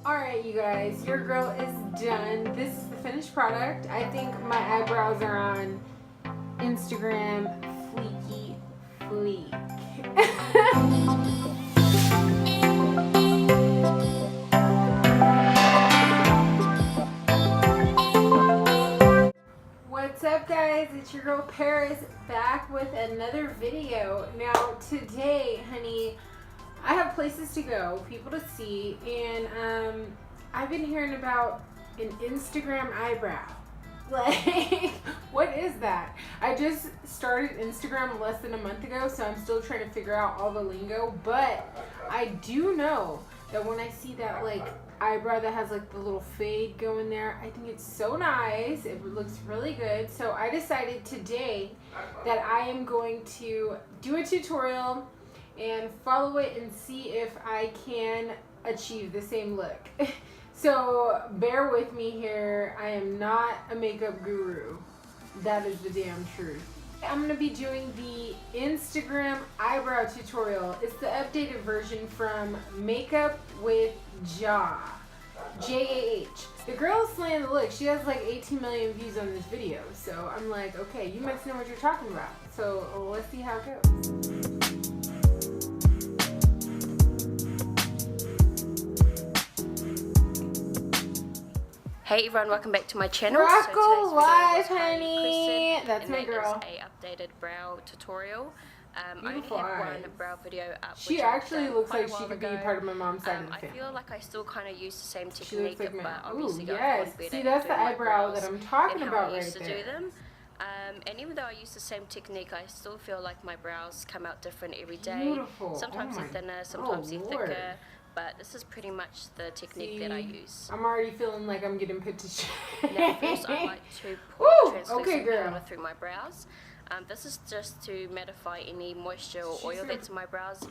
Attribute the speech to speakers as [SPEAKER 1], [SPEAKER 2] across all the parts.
[SPEAKER 1] Alright, you guys, your girl is done. This is the finished product. I think my eyebrows are on Instagram fleeky fleek. What's up, guys? It's your girl Paris back with another video. Now today, honey, I have places to go, people to see, and I've been hearing about an Instagram eyebrow. Like, what is that? I just started Instagram less than a month ago, so I'm still trying to figure out all the lingo, but I do know that when I see that, like, eyebrow that has, like, the little fade going there, I think it's so nice. It looks really good. So I decided today that I am going to do a tutorial and follow it and see if I can achieve the same look. So bear with me here. I am not a makeup guru. That is the damn truth. I'm going to be doing the Instagram eyebrow tutorial. It's the updated version from Makeup with Jaw. J-A-H. The girl is slaying the look. She has like 18 million views on this video. So I'm like, okay, you must know what you're talking about. So let's see how it goes.
[SPEAKER 2] Hey everyone, welcome back to my channel.
[SPEAKER 1] Rockle Live, honey. That's my girl.
[SPEAKER 2] That is a updated brow tutorial. I only
[SPEAKER 1] Beautiful
[SPEAKER 2] have
[SPEAKER 1] eyes.
[SPEAKER 2] one brow video up.
[SPEAKER 1] She actually looks like she could be part of my mom's side of the
[SPEAKER 2] I
[SPEAKER 1] family.
[SPEAKER 2] feel like I still kind of use the same
[SPEAKER 1] She looks
[SPEAKER 2] technique,
[SPEAKER 1] like
[SPEAKER 2] but
[SPEAKER 1] my,
[SPEAKER 2] obviously
[SPEAKER 1] ooh,
[SPEAKER 2] I've
[SPEAKER 1] yes.
[SPEAKER 2] gotten better
[SPEAKER 1] See,
[SPEAKER 2] at
[SPEAKER 1] that's the
[SPEAKER 2] doing my
[SPEAKER 1] eyebrow
[SPEAKER 2] brows
[SPEAKER 1] that I'm talking
[SPEAKER 2] and
[SPEAKER 1] about
[SPEAKER 2] how I used
[SPEAKER 1] right
[SPEAKER 2] to
[SPEAKER 1] there.
[SPEAKER 2] do them. And even though I use the same technique, I still feel like my brows come out different every day.
[SPEAKER 1] Beautiful.
[SPEAKER 2] Sometimes they're thinner, sometimes they're thicker. But this is pretty much the technique that I use.
[SPEAKER 1] I'm already feeling like I'm getting put to shame.
[SPEAKER 2] Now first I like to pour translucent
[SPEAKER 1] girl.
[SPEAKER 2] powder through my brows. This is just to mattify any moisture or oil that's in my brows,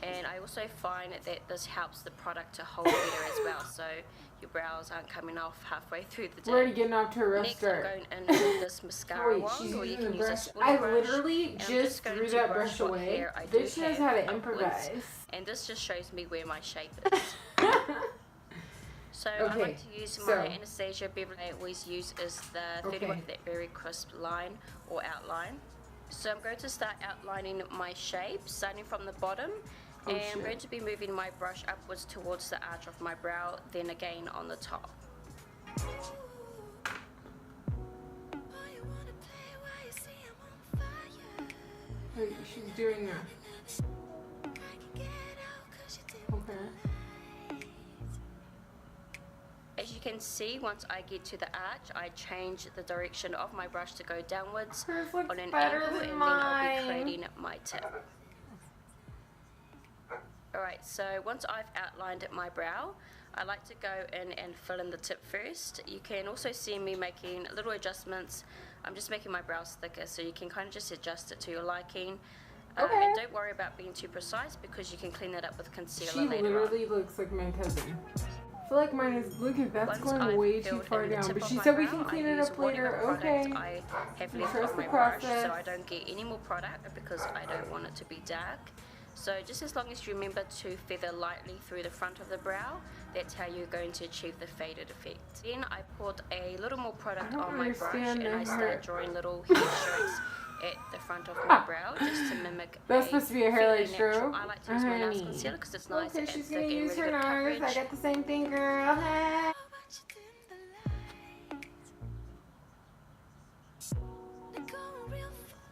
[SPEAKER 2] and I also find that this helps the product to hold better as well, so your brows aren't coming off halfway through the day.
[SPEAKER 1] We're already getting off to a rough
[SPEAKER 2] Next
[SPEAKER 1] start.
[SPEAKER 2] I'm going in with this mascara wand, or you can use a spoolie brush.
[SPEAKER 1] I literally just threw that brush away. Bitch knows how to improvise.
[SPEAKER 2] And this just shows me where my shape is. So I like to use my Anastasia Beverly I always use is the 31 with that very crisp line or outline. So I'm going to start outlining my shape, starting from the bottom, and I'm going to be moving my brush upwards towards the arch of my brow, then again on the top.
[SPEAKER 1] Wait, she's doing that. Okay.
[SPEAKER 2] As you can see, once I get to the arch, I change the direction of my brush to go downwards on an angle, and then I'll be creating my tip. Alright, so once I've outlined my brow, I like to go in and fill in the tip first. You can also see me making little adjustments. I'm just making my brows thicker, so you can kind of just adjust it to your liking. And don't worry about being too precise, because you can clean that up with concealer later on.
[SPEAKER 1] She literally looks like my cousin. I feel like mine is, look at that's going way too far down, but she said we can clean it up later. Okay.
[SPEAKER 2] I have left
[SPEAKER 1] Trust
[SPEAKER 2] on
[SPEAKER 1] the
[SPEAKER 2] my brush,
[SPEAKER 1] process.
[SPEAKER 2] so I don't get any more product because I don't want it to be dark. So just as long as you remember to feather lightly through the front of the brow, that's how you're going to achieve the faded effect. Then I poured a little more product on my brush, and I started drawing little hair strokes at the front of my brow, just to mimic.
[SPEAKER 1] That's supposed to be a hairline stroke.
[SPEAKER 2] I like to use my NARS concealer because it's nice and
[SPEAKER 1] she's
[SPEAKER 2] thick
[SPEAKER 1] gonna
[SPEAKER 2] and
[SPEAKER 1] use
[SPEAKER 2] really
[SPEAKER 1] her
[SPEAKER 2] good
[SPEAKER 1] NARS.
[SPEAKER 2] coverage.
[SPEAKER 1] I got the same thing, girl. Hey.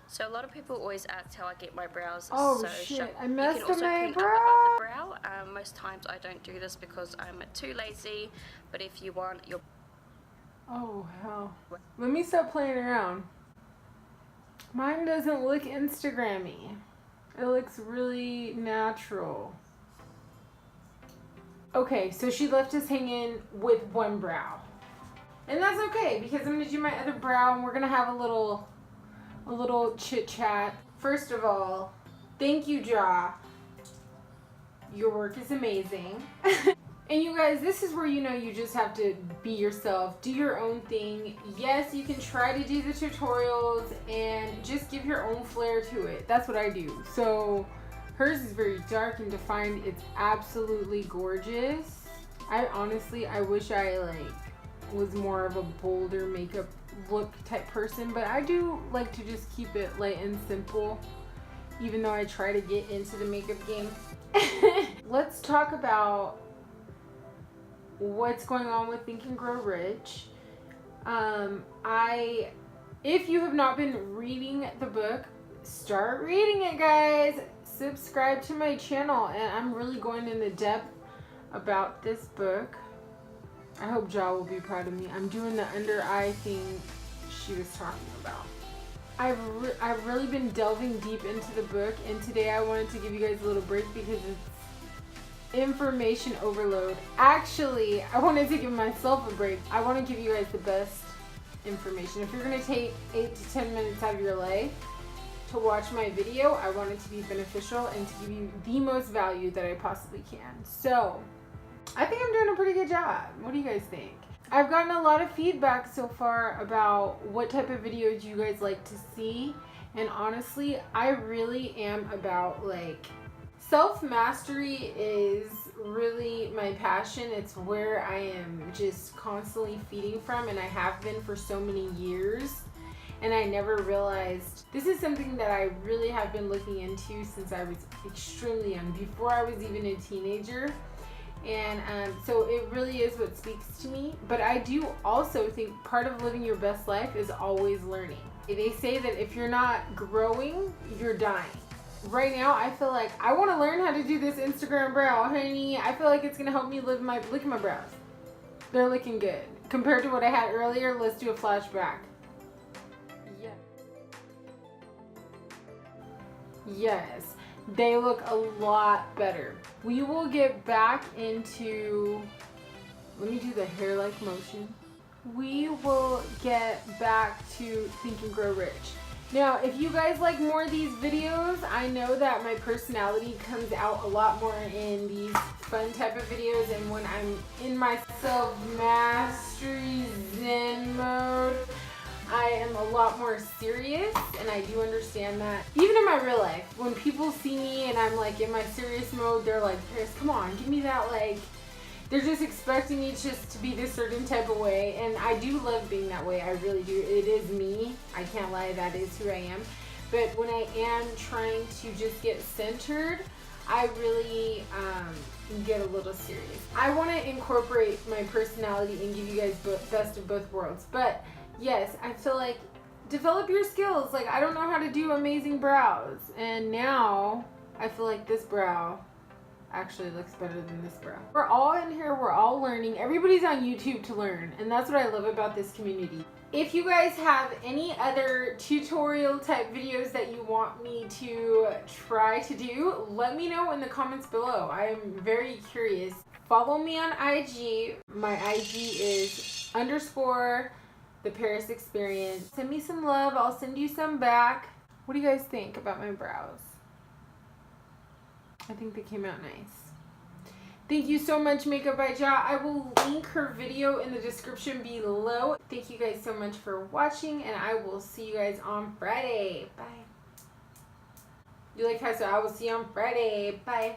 [SPEAKER 2] So a lot of people always ask how I get my brows
[SPEAKER 1] so
[SPEAKER 2] shut.
[SPEAKER 1] I messed
[SPEAKER 2] you can also
[SPEAKER 1] up my
[SPEAKER 2] clean
[SPEAKER 1] brow.
[SPEAKER 2] up above the brow. Most times I don't do this because I'm too lazy, but if you want your...
[SPEAKER 1] Oh, hell. Let me stop playing around. Mine doesn't look Instagram-y. It looks really natural. Okay, so she left us hanging with one brow. And that's okay, because I'm going to do my other brow, and we're going to have a little chit-chat. First of all, thank you, Jaw. Your work is amazing. And you guys, this is where you know you just have to be yourself, do your own thing. Yes, you can try to do the tutorials and just give your own flair to it. That's what I do. So hers is very dark and defined. It's absolutely gorgeous. I honestly, I wish I like was more of a bolder makeup look type person, but I do like to just keep it light and simple, even though I try to get into the makeup game. Let's talk about what's going on with Think and Grow Rich. If you have not been reading the book, start reading it, guys. Subscribe to my channel, and I'm really going into depth about this book. I hope Ja will be proud of me. I'm doing the under eye thing she was talking about. I've really been delving deep into the book, and today I wanted to give you guys a little break because it's information overload. Actually, I wanted to give myself a break. I want to give you guys the best information. If you're going to take 8 to 10 minutes out of your life to watch my video, I want it to be beneficial and to give you the most value that I possibly can. So, I think I'm doing a pretty good job. What do you guys think? I've gotten a lot of feedback so far about what type of videos you guys like to see, and honestly, I really am about like self-mastery is really my passion. It's where I am just constantly feeding from, and I have been for so many years, and I never realized this is something that I really have been looking into since I was extremely young, before I was even a teenager. And so it really is what speaks to me. But I do also think part of living your best life is always learning. They say that if you're not growing, you're dying. Right now, I feel like I want to learn how to do this Instagram brow, honey. I feel like it's going to help me look at my brows. They're looking good. Compared to what I had earlier, let's do a flashback. Yeah. Yes. They look a lot better. We will get back into, let me do the hair-like motion. We will get back to Think and Grow Rich. Now, if you guys like more of these videos, I know that my personality comes out a lot more in these fun type of videos, and when I'm in my self-mastery zen mode, I am a lot more serious, and I do understand that. Even in my real life, when people see me and I'm like in my serious mode, they're like, Paris, come on, give me that, like, they're just expecting me just to be this certain type of way, and I do love being that way. I really do. It is me. I can't lie, that is who I am. But when I am trying to just get centered, I really get a little serious. I want to incorporate my personality and give you guys best of both worlds. But yes, I feel like develop your skills. Like, I don't know how to do amazing brows, and now I feel like this brow actually looks better than this brow. We're all in here, we're all learning. Everybody's on YouTube to learn, and that's what I love about this community. If you guys have any other tutorial type videos that you want me to try to do, let me know in the comments below. I am very curious. Follow me on IG. My IG is _the Paris Experience. Send me some love, I'll send you some back. What do you guys think about my brows? I think they came out nice. Thank you so much, Makeup by Ja. I will link her video in the description below. Thank you guys so much for watching, and I will see you guys on Friday. Bye. You like how I said I will see you on Friday. Bye.